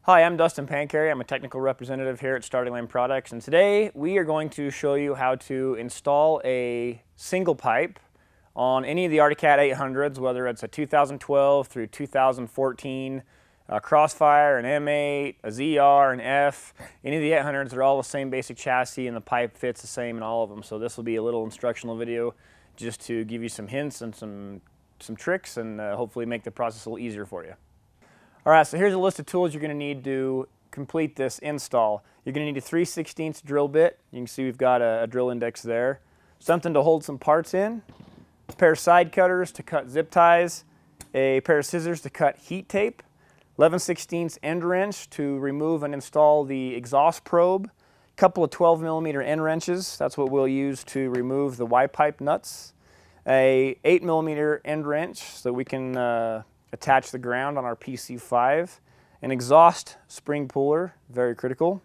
Hi, I'm Dustin Pancarry. I'm a technical representative here at Starting Line Products, and today we are going to show you how to install a single pipe on any of the Arctic 800s, whether it's a 2012 through 2014 Crossfire, an M8, a ZR, an F. Any of the 800s are all the same basic chassis, and the pipe fits the same in all of them. So this will be a little instructional video just to give you some hints and some tricks, and hopefully make the process a little easier for you. All right, so here's a list of tools you're going to need to complete this install. You're going to need a 3/16 drill bit. You can see we've got a drill index there. Something to hold some parts in. A pair of side cutters to cut zip ties. A pair of scissors to cut heat tape. 11/16 end wrench to remove and install the exhaust probe. A couple of 12mm end wrenches. That's what we'll use to remove the Y-pipe nuts. A 8mm end wrench so we can attach the ground on our PC5, an exhaust spring puller, very critical,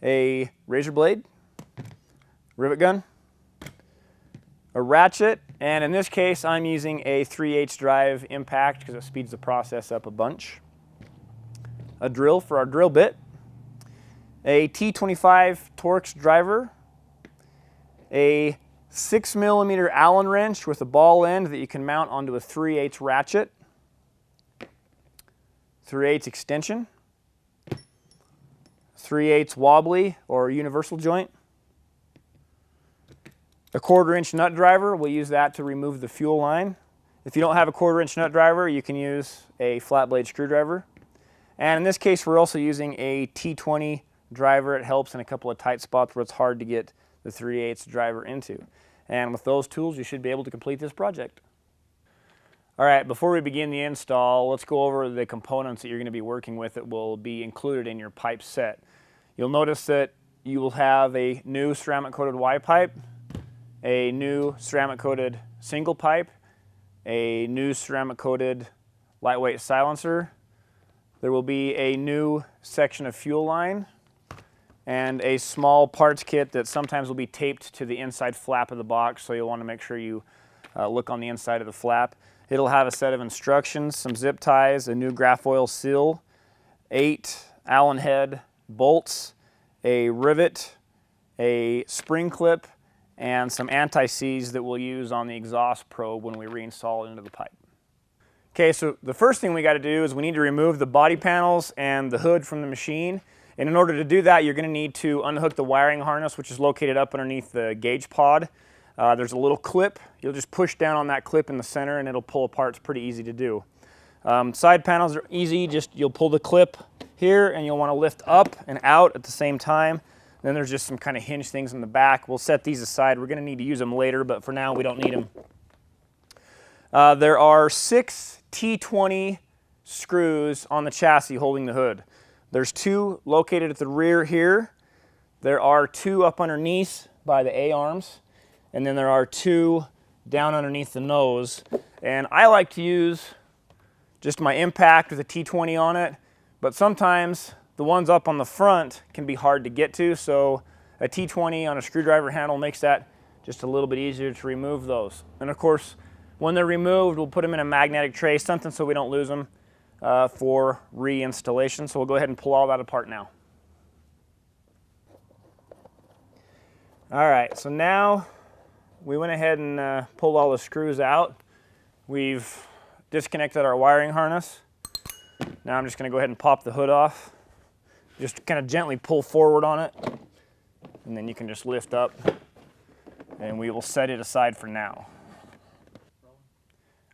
a razor blade, rivet gun, a ratchet, and in this case I'm using a 3/8 drive impact because it speeds the process up a bunch, a drill for our drill bit, a T25 Torx driver, a 6mm Allen wrench with a ball end that you can mount onto a 3/8 ratchet, 3/8 extension, 3/8 wobbly or universal joint, a 1/4" nut driver. We'll use that to remove the fuel line. If you don't have a 1/4" nut driver, you can use a flat blade screwdriver. And in this case, we're also using a T20 driver. It helps in a couple of tight spots where it's hard to get the 3/8 driver into. And with those tools, you should be able to complete this project. All right, before we begin the install, let's go over the components that you're going to be working with that will be included in your pipe set. You'll notice that you will have a new ceramic coated Y pipe, a new ceramic coated single pipe, a new ceramic coated lightweight silencer. There will be a new section of fuel line, and a small parts kit that sometimes will be taped to the inside flap of the box, so you'll want to make sure you look on the inside of the flap. It'll have a set of instructions, some zip ties, a new Graphoil seal, 8 Allen head bolts, a rivet, a spring clip, and some anti-seize that we'll use on the exhaust probe when we reinstall it into the pipe. Okay, so the first thing we got to do is we need to remove the body panels and the hood from the machine. And in order to do that, you're going to need to unhook the wiring harness, which is located up underneath the gauge pod. There's a little clip. You'll just push down on that clip in the center and it'll pull apart. It's pretty easy to do. Side panels are easy. You'll pull the clip here and you'll want to lift up and out at the same time. Then there's just some kind of hinge things in the back. We'll set these aside. We're going to need to use them later, but for now we don't need them. There are 6 T20 screws on the chassis holding the hood. There's 2 located at the rear here. There are 2 up underneath by the A-arms. And then there are 2 down underneath the nose. And I like to use just my impact with a T20 on it. But sometimes the ones up on the front can be hard to get to. So a T20 on a screwdriver handle makes that just a little bit easier to remove those. And of course, when they're removed, we'll put them in a magnetic tray, something so we don't lose them. For reinstallation. So we'll go ahead and pull all that apart now. All right, so now we went ahead and pulled all the screws out. We've disconnected our wiring harness. Now I'm just going to go ahead and pop the hood off. Just kind of gently pull forward on it, and then you can just lift up, and we will set it aside for now.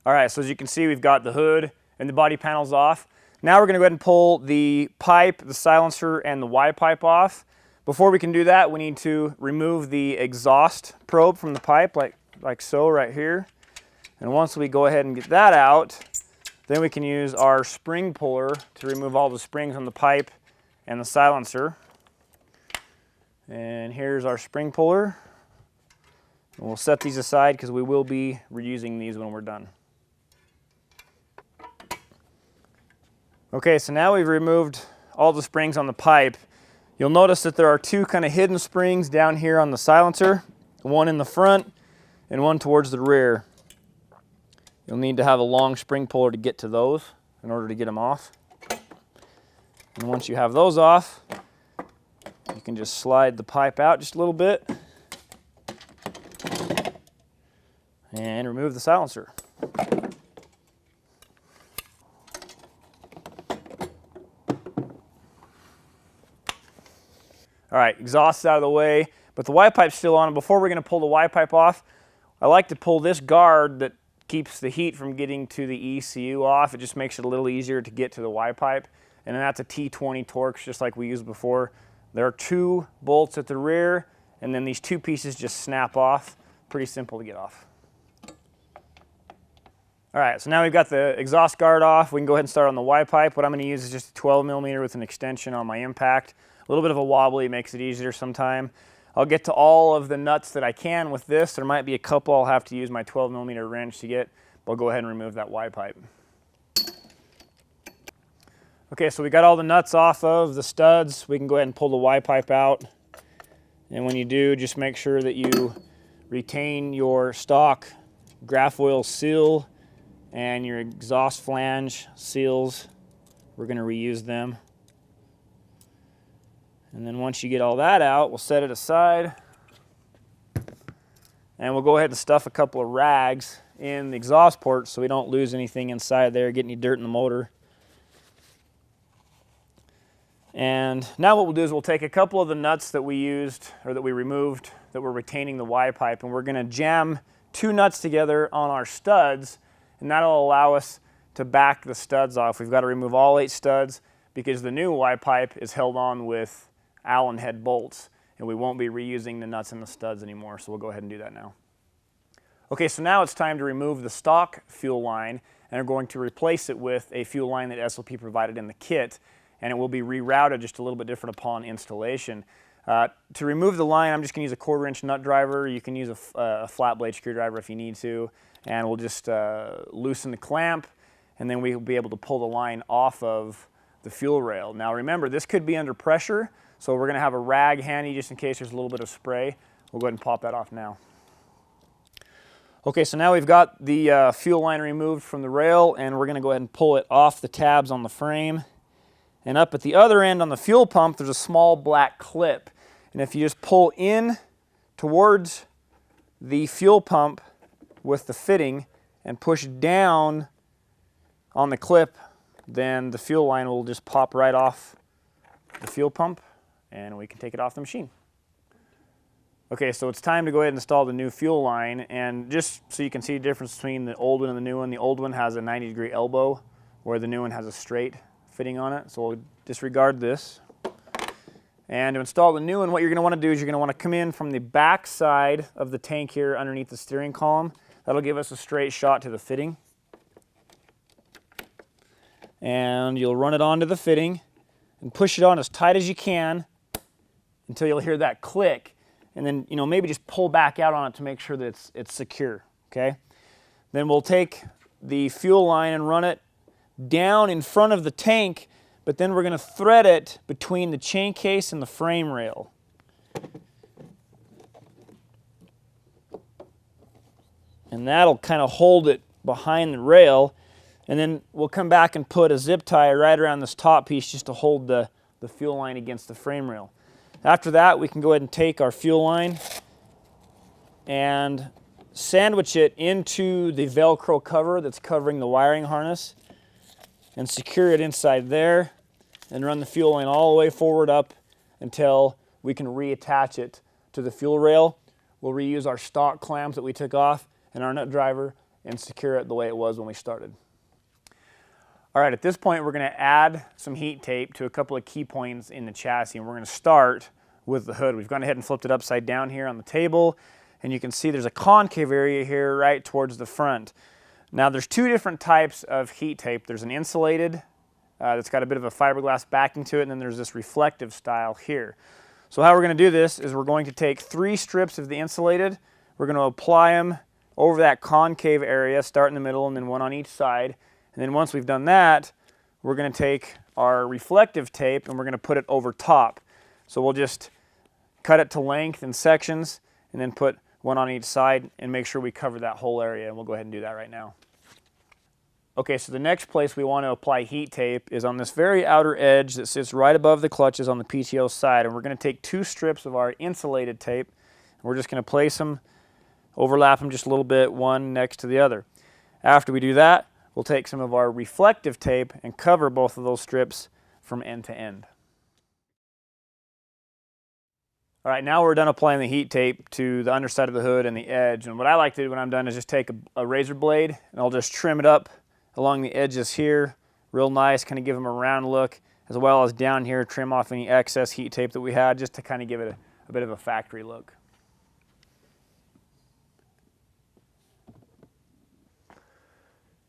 All right, so as you can see, we've got the hood and the body panels off. Now we're going to go ahead and pull the pipe, the silencer, and the Y pipe off. Before we can do that, we need to remove the exhaust probe from the pipe, like so right here. And once we go ahead and get that out, then we can use our spring puller to remove all the springs on the pipe and the silencer. And here's our spring puller. And we'll set these aside because we will be reusing these when we're done. Okay, so now we've removed all the springs on the pipe. You'll notice that there are 2 kind of hidden springs down here on the silencer, one in the front and one towards the rear. You'll need to have a long spring puller to get to those in order to get them off. And once you have those off, you can just slide the pipe out just a little bit and remove the silencer. All right, exhaust is out of the way, but the Y pipe's still on. And before we're going to pull the Y pipe off, I like to pull this guard that keeps the heat from getting to the ECU off. It just makes it a little easier to get to the Y pipe. And then that's a T20 Torx, just like we used before. There are 2 bolts at the rear, and then these 2 pieces just snap off. Pretty simple to get off. All right, so now we've got the exhaust guard off. We can go ahead and start on the Y pipe. What I'm going to use is just a 12mm with an extension on my impact. A little bit of a wobbly makes it easier sometime. I'll get to all of the nuts that I can with this. There might be a couple I'll have to use my 12mm wrench to get, but I'll go ahead and remove that Y pipe. Okay, so we got all the nuts off of the studs. We can go ahead and pull the Y pipe out. And when you do, just make sure that you retain your stock Graph-Oil seal and your exhaust flange seals. We're going to reuse them. And then once you get all that out, we'll set it aside. And we'll go ahead and stuff a couple of rags in the exhaust port so we don't lose anything inside there, get any dirt in the motor. And now what we'll do is we'll take a couple of the nuts that we used, or that we removed, that were retaining the Y pipe, and we're going to jam 2 nuts together on our studs, and that'll allow us to back the studs off. We've got to remove all 8 studs because the new Y pipe is held on with Allen head bolts, and we won't be reusing the nuts and the studs anymore, so we'll go ahead and do that now. Okay, so now it's time to remove the stock fuel line, and we're going to replace it with a fuel line that SLP provided in the kit, and it will be rerouted just a little bit different upon installation. To remove the line, I'm just going to use a 1/4-inch nut driver. You can use a flat blade screwdriver if you need to, and we'll just loosen the clamp, and then we'll be able to pull the line off of the fuel rail. Now remember, this could be under pressure, so we're going to have a rag handy just in case there's a little bit of spray. We'll go ahead and pop that off now. Okay, so now we've got the fuel line removed from the rail, and we're going to go ahead and pull it off the tabs on the frame. And up at the other end on the fuel pump, there's a small black clip. And if you just pull in towards the fuel pump with the fitting and push down on the clip, then the fuel line will just pop right off the fuel pump, and we can take it off the machine. Okay, so it's time to go ahead and install the new fuel line, and just so you can see the difference between the old one and the new one, the old one has a 90-degree elbow, where the new one has a straight fitting on it, so we'll disregard this. And to install the new one, what you're going to want to do is you're going to want to come in from the back side of the tank here underneath the steering column. That'll give us a straight shot to the fitting. And you'll run it onto the fitting and push it on as tight as you can until you'll hear that click. And then, maybe just pull back out on it to make sure that it's secure, okay? Then we'll take the fuel line and run it down in front of the tank, but then we're going to thread it between the chain case and the frame rail. And that'll kind of hold it behind the rail, and then we'll come back and put a zip tie right around this top piece just to hold the fuel line against the frame rail. After that, we can go ahead and take our fuel line and sandwich it into the Velcro cover that's covering the wiring harness and secure it inside there and run the fuel line all the way forward up until we can reattach it to the fuel rail. We'll reuse our stock clamps that we took off and our nut driver and secure it the way it was when we started. All right, at this point we're going to add some heat tape to a couple of key points in the chassis, and we're going to start with the hood. We've gone ahead and flipped it upside down here on the table, and you can see there's a concave area here right towards the front. Now there's 2 different types of heat tape. There's an insulated that's got a bit of a fiberglass backing to it, and then there's this reflective style here. So how we're going to do this is we're going to take 3 strips of the insulated, we're going to apply them over that concave area, start in the middle and then 1 on each side. And then once we've done that, we're going to take our reflective tape and we're going to put it over top. So we'll just cut it to length in sections and then put 1 on each side and make sure we cover that whole area. And we'll go ahead and do that right now. Okay, so the next place we want to apply heat tape is on this very outer edge that sits right above the clutches on the PTO side. And we're going to take 2 strips of our insulated tape, and we're just going to place them, overlap them just a little bit, one next to the other. After we do that, we'll take some of our reflective tape and cover both of those strips from end to end. All right, now we're done applying the heat tape to the underside of the hood and the edge. And what I like to do when I'm done is just take a razor blade and I'll just trim it up along the edges here, real nice, kind of give them a round look, as well as down here, trim off any excess heat tape that we had, just to kind of give it a bit of a factory look.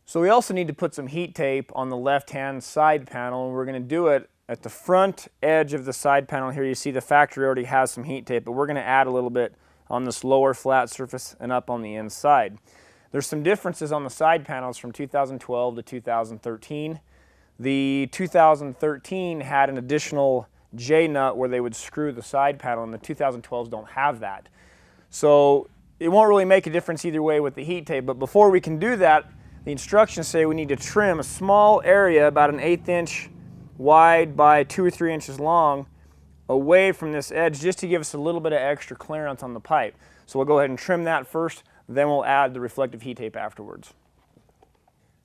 So we also need to put some heat tape on the left-hand side panel, and we're going to do it at the front edge of the side panel here. You see the factory already has some heat tape, but we're going to add a little bit on this lower flat surface and up on the inside. There's some differences on the side panels from 2012 to 2013. The 2013 had an additional J-nut where they would screw the side panel, and the 2012s don't have that. So it won't really make a difference either way with the heat tape, but before we can do that, the instructions say we need to trim a small area about an 1/8 inch wide by 2 or 3 inches long away from this edge, just to give us a little bit of extra clearance on the pipe. So we'll go ahead and trim that first, then we'll add the reflective heat tape afterwards.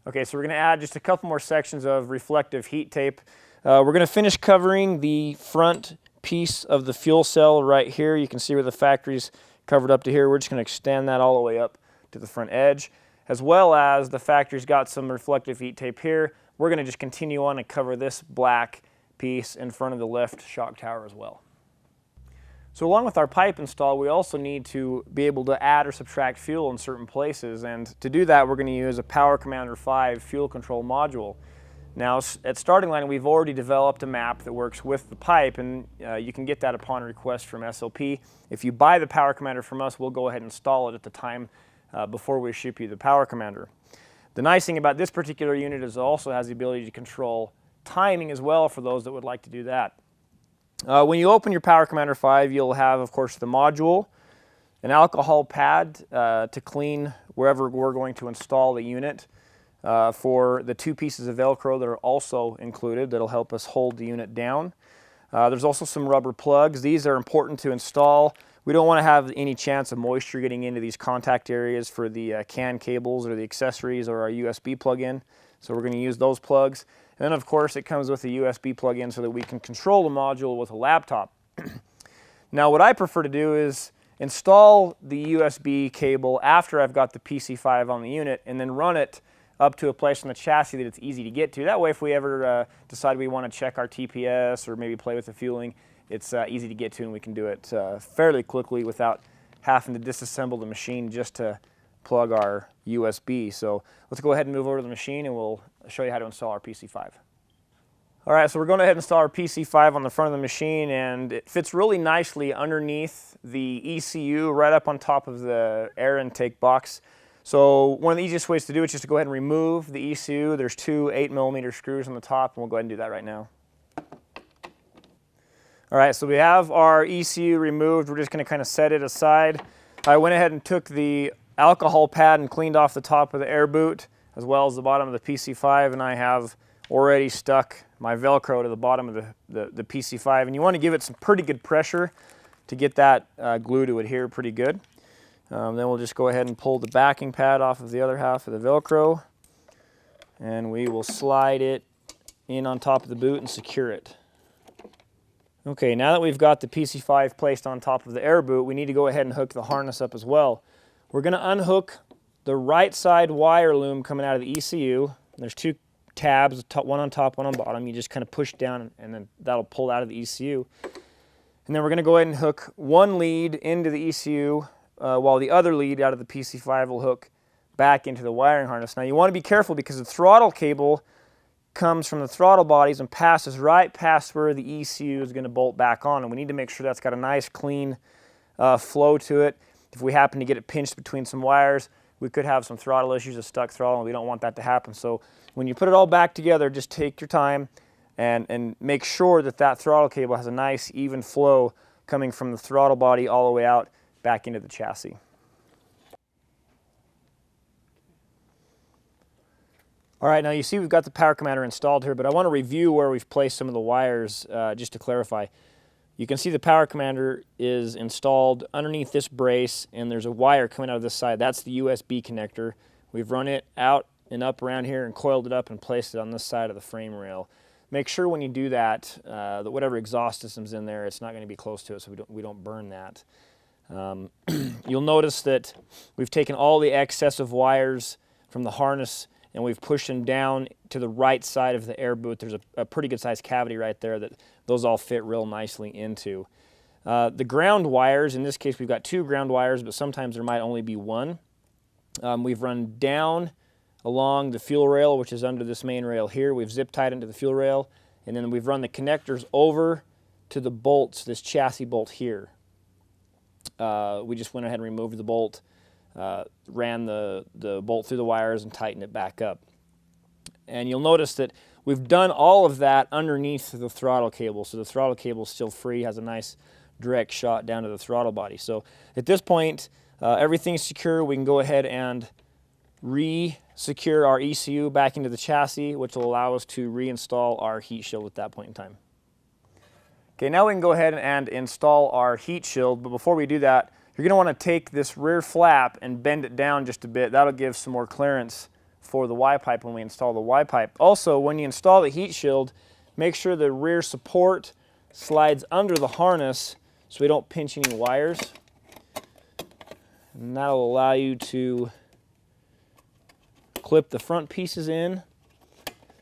Okay, so we're going to add just a couple more sections of reflective heat tape. We're going to finish covering the front piece of the fuel cell right here. You can see where the factory's covered up to here. We're just going to extend that all the way up to the front edge, as well as the factory's got some reflective heat tape here. We're going to just continue on and cover this black piece in front of the left shock tower as well. So along with our pipe install, we also need to be able to add or subtract fuel in certain places, and to do that we're going to use a Power Commander 5 fuel control module. Now at Starting Line we've already developed a map that works with the pipe, and you can get that upon request from SLP. If you buy the Power Commander from us, we'll go ahead and install it at the time before we ship you the Power Commander. The nice thing about this particular unit is it also has the ability to control timing as well for those that would like to do that. When you open your Power Commander 5, you'll have, of course, the module, an alcohol pad to clean wherever we're going to install the unit, for the 2 pieces of Velcro that are also included that'll help us hold the unit down. There's also some rubber plugs. These are important to install. We don't want to have any chance of moisture getting into these contact areas for the CAN cables or the accessories or our USB plug-in. So we're going to use those plugs. And then of course it comes with a USB plug-in so that we can control the module with a laptop. Now what I prefer to do is install the USB cable after I've got the PC5 on the unit, and then run it up to a place on the chassis that it's easy to get to. That way if we ever decide we want to check our TPS or maybe play with the fueling, it's easy to get to, and we can do it fairly quickly without having to disassemble the machine just to plug our USB. So let's go ahead and move over to the machine and we'll show you how to install our PC5. All right, so we're going to go ahead and install our PC5 on the front of the machine, and it fits really nicely underneath the ECU right up on top of the air intake box. So one of the easiest ways to do it is just to go ahead and remove the ECU. There's 2 8mm screws on the top, and we'll go ahead and do that right now. All right, so we have our ECU removed. We're just going to kind of set it aside. I went ahead and took the alcohol pad and cleaned off the top of the air boot as well as the bottom of the PC5, and I have already stuck my Velcro to the bottom of the PC5, and you want to give it some pretty good pressure to get that glue to adhere pretty good. Then we'll just go ahead and pull the backing pad off of the other half of the Velcro, and we will slide it in on top of the boot and secure it. Okay, now that we've got the PC5 placed on top of the air boot, we need to go ahead and hook the harness up as well. We're going to unhook the right side wire loom coming out of the ECU. There's 2 tabs, one on top, one on bottom. You just kind of push down and then that'll pull out of the ECU. And then we're going to go ahead and hook one lead into the ECU while the other lead out of the PC5 will hook back into the wiring harness. Now you want to be careful because the throttle cable comes from the throttle bodies and passes right past where the ECU is going to bolt back on, and we need to make sure that's got a nice clean flow to it. If we happen to get it pinched between some wires, we could have some throttle issues, a stuck throttle, and we don't want that to happen. So when you put it all back together, just take your time and make sure that that throttle cable has a nice even flow coming from the throttle body all the way out back into the chassis. All right, now you see we've got the power commander installed here, but I want to review where we've placed some of the wires just to clarify. You can see the power commander is installed underneath this brace, and there's a wire coming out of this side. That's the USB connector. We've run it out and up around here and coiled it up and placed it on this side of the frame rail. Make sure when you do that, that whatever exhaust system's in there, it's not going to be close to it so we don't burn that. You'll notice that we've taken all the excessive wires from the harness and we've pushed them down to the right side of the air boot. There's a pretty good sized cavity right there that those all fit real nicely into. The ground wires, in this case we've got 2 ground wires, but sometimes there might only be 1. We've run down along the fuel rail, which is under this main rail here. We've zip tied into the fuel rail, and then we've run the connectors over to the bolts, this chassis bolt here. We just went ahead and removed the bolt, ran the bolt through the wires and tightened it back up. And you'll notice that we've done all of that underneath the throttle cable, so the throttle cable is still free, has a nice direct shot down to the throttle body. So at this point, everything's secure. We can go ahead and re-secure our ECU back into the chassis, which will allow us to reinstall our heat shield at that point in time. Okay, now we can go ahead and install our heat shield, but before we do that, you're going to want to take this rear flap and bend it down just a bit. That'll give some more clearance for the Y-pipe when we install the Y-pipe. Also, when you install the heat shield, make sure the rear support slides under the harness so we don't pinch any wires. And that'll allow you to clip the front pieces in.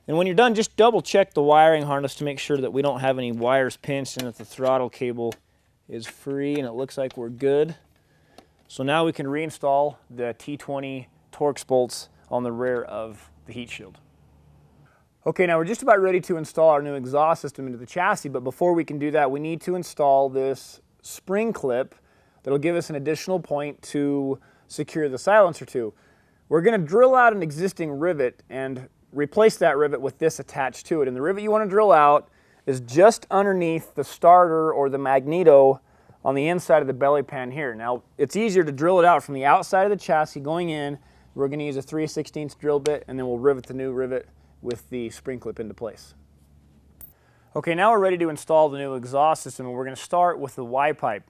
And when you're done, just double check the wiring harness to make sure that we don't have any wires pinched and that the throttle cable is free and it looks like we're good. So now we can reinstall the T20 Torx bolts on the rear of the heat shield. Okay, now we're just about ready to install our new exhaust system into the chassis, but before we can do that, we need to install this spring clip that'll give us an additional point to secure the silencer to. We're going to drill out an existing rivet and replace that rivet with this attached to it. And the rivet you want to drill out is just underneath the starter or the magneto on the inside of the belly pan here. Now, it's easier to drill it out from the outside of the chassis going in. We're going to use a 3/16 drill bit, and then we'll rivet the new rivet with the spring clip into place. Okay, now we're ready to install the new exhaust system, and we're going to start with the Y-pipe.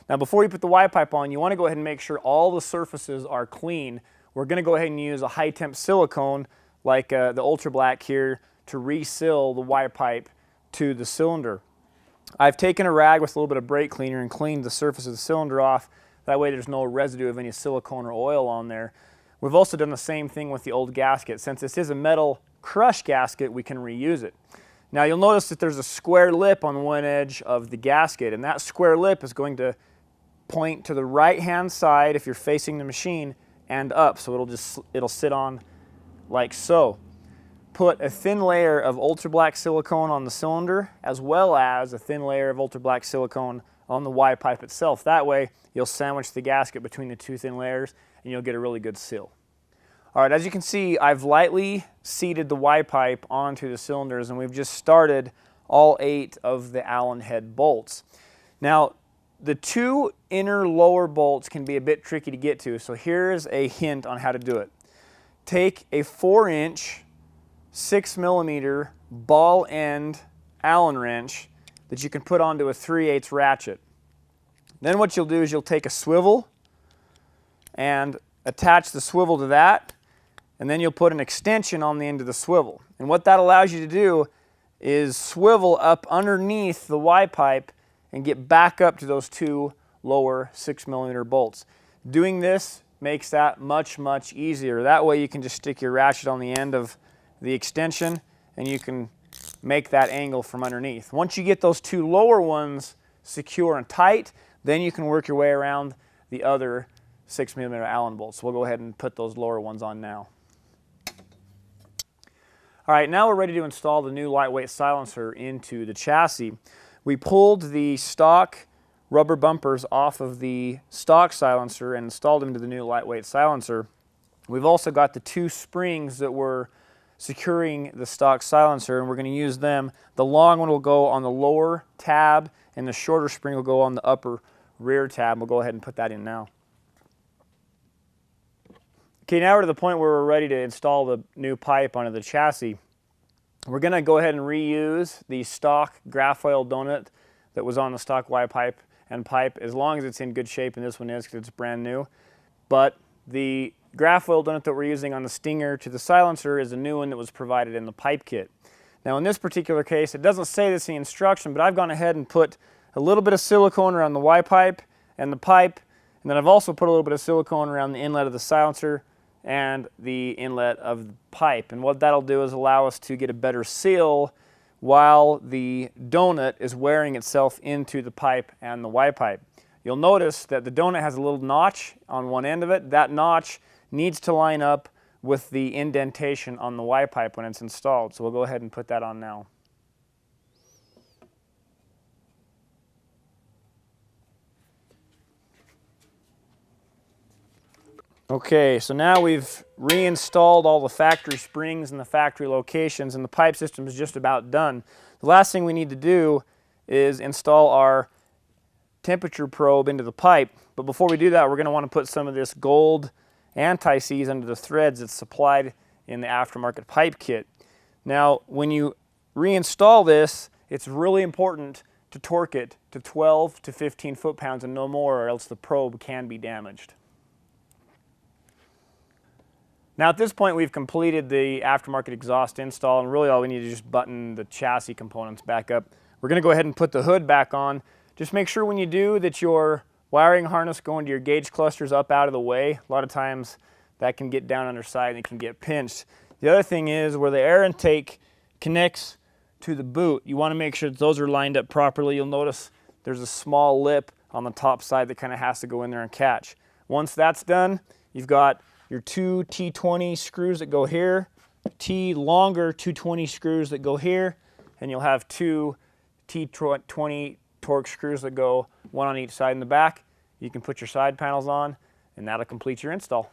Now, before you put the Y-pipe on, you want to go ahead and make sure all the surfaces are clean. We're going to go ahead and use a high-temp silicone like the Ultra Black here to reseal the Y-pipe to the cylinder. I've taken a rag with a little bit of brake cleaner and cleaned the surface of the cylinder off. That way there's no residue of any silicone or oil on there. We've also done the same thing with the old gasket. Since this is a metal crush gasket, we can reuse it. Now you'll notice that there's a square lip on one edge of the gasket, and that square lip is going to point to the right-hand side if you're facing the machine and up, so it'll sit on like so. Put a thin layer of Ultra Black silicone on the cylinder as well as a thin layer of Ultra Black silicone on the Y-pipe itself. That way you'll sandwich the gasket between the 2 thin layers and you'll get a really good seal. Alright, as you can see, I've lightly seated the Y-pipe onto the cylinders and we've just started all 8 of the Allen head bolts. Now, the 2 inner lower bolts can be a bit tricky to get to, so here's a hint on how to do it. Take a 4-inch, 6mm ball end Allen wrench that you can put onto a 3/8 ratchet. Then what you'll do is you'll take a swivel and attach the swivel to that, and then you'll put an extension on the end of the swivel. And what that allows you to do is swivel up underneath the Y-pipe and get back up to those 2 lower 6mm bolts. Doing this makes that much easier. That way you can just stick your ratchet on the end of the extension and you can make that angle from underneath. Once you get those 2 lower ones secure and tight, then you can work your way around the other 6mm Allen bolts. So we'll go ahead and put those lower ones on now. Alright, now we're ready to install the new lightweight silencer into the chassis. We pulled the stock rubber bumpers off of the stock silencer and installed them into the new lightweight silencer. We've also got the 2 springs that were securing the stock silencer, and we're going to use them. The long one will go on the lower tab and the shorter spring will go on the upper rear tab. We'll go ahead and put that in now. Okay, now we're to the point where we're ready to install the new pipe onto the chassis. We're going to go ahead and reuse the stock graphite donut that was on the stock Y pipe and pipe, as long as it's in good shape, and this one is because it's brand new. But the graphite donut that we're using on the stinger to the silencer is a new one that was provided in the pipe kit. Now in this particular case, it doesn't say this in the instruction, but I've gone ahead and put a little bit of silicone around the Y pipe and the pipe, and then I've also put a little bit of silicone around the inlet of the silencer and the inlet of the pipe. And what that'll do is allow us to get a better seal while the donut is wearing itself into the pipe and the Y pipe. You'll notice that the donut has a little notch on one end of it. That notch needs to line up with the indentation on the Y pipe when it's installed. So we'll go ahead and put that on now. Okay, so now we've reinstalled all the factory springs and the factory locations, and the pipe system is just about done. The last thing we need to do is install our temperature probe into the pipe, but before we do that, we're going to want to put some of this gold anti-seize under the threads that's supplied in the aftermarket pipe kit. Now, when you reinstall this, it's really important to torque it to 12 to 15 foot-pounds and no more, or else the probe can be damaged. Now at this point we've completed the aftermarket exhaust install, and really all we need is just button the chassis components back up. We're going to go ahead and put the hood back on. Just make sure when you do that your wiring harness going to your gauge clusters up out of the way. A lot of times that can get down underside and it can get pinched. The other thing is where the air intake connects to the boot, you want to make sure that those are lined up properly. You'll notice there's a small lip on the top side that kind of has to go in there and catch. Once that's done, you've got your two T20 screws that go here, T longer 220 screws that go here, and you'll have two T20 torque screws that go one on each side in the back. You can put your side panels on, and that'll complete your install.